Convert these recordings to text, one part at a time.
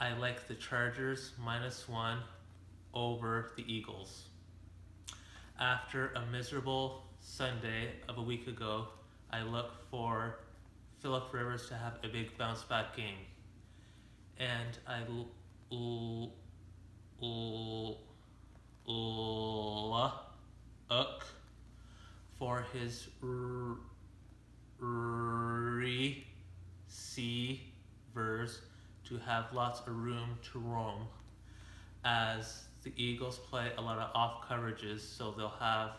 I like the Chargers -1 over the Eagles. After a miserable Sunday of a week ago, I look for Phillip Rivers to have a big bounce back game. And I look for his receivers to have lots of room to roam, as the Eagles play a lot of off coverages, so they'll have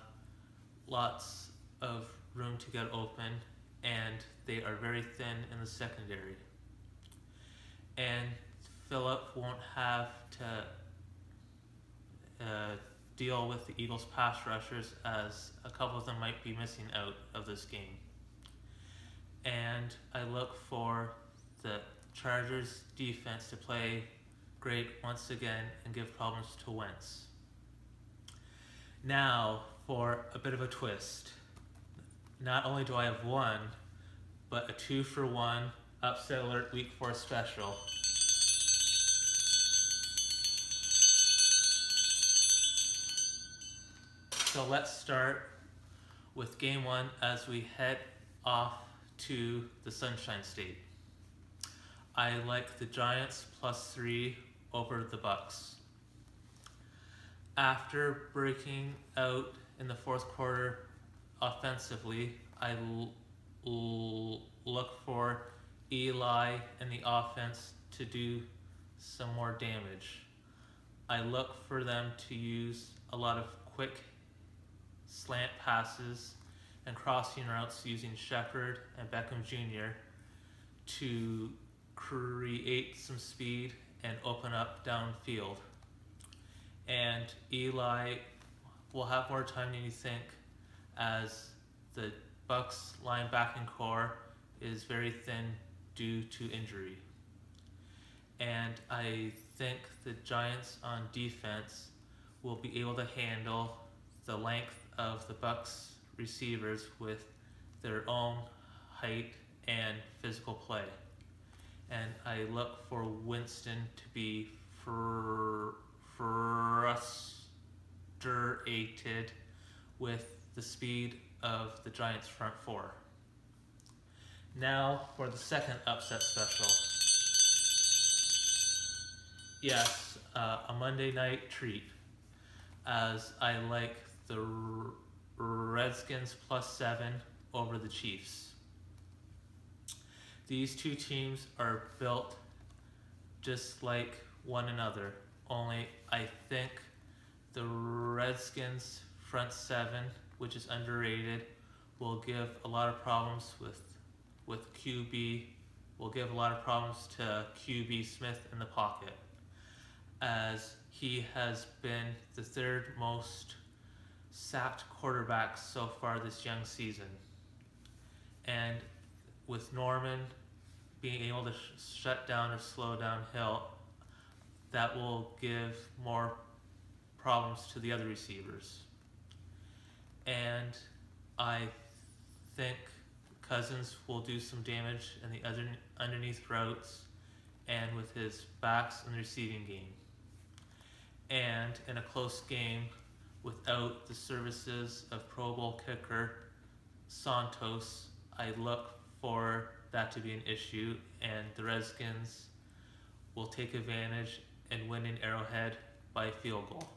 lots of room to get open, and they are very thin in the secondary. And Phillip won't have to deal with the Eagles pass rushers, as a couple of them might be missing out of this game. And I look for the Chargers defense to play great once again and give problems to Wentz. Now for a bit of a twist. Not only do I have one, but a 2-for-1 upset alert week 4 special. So let's start with game 1 as we head off to the Sunshine State. I like the Giants +3 over the Bucs. After breaking out in the fourth quarter offensively, I look for Eli and the offense to do some more damage. I look for them to use a lot of quick slant passes and crossing routes using Shepard and Beckham Jr. to create some speed and open up downfield. And Eli will have more time than you think, as the Bucs linebacking core is very thin due to injury. And I think the Giants on defense will be able to handle the length of the Bucs receivers with their own height and physical play. And I look for Winston to be frustrated with the speed of the Giants' front four. Now for the second upset special. Yes, a Monday night treat, as I like the Redskins +7 over the Chiefs. These two teams are built just like one another, only I think the Redskins front seven, which is underrated, will give a lot of problems with QB, will give a lot of problems to QB Smith in the pocket, as he has been the third most sacked quarterback so far this young season. And with Norman being able to shut down or slow down Hill, that will give more problems to the other receivers. And I think Cousins will do some damage in the other underneath routes and with his backs in the receiving game. And in a close game, without the services of Pro Bowl kicker Santos, I look for that to be an issue, and the Redskins will take advantage and win in Arrowhead by field goal.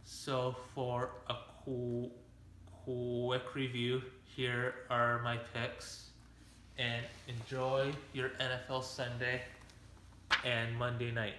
So for a quick review, here are my picks, and enjoy your NFL Sunday and Monday night.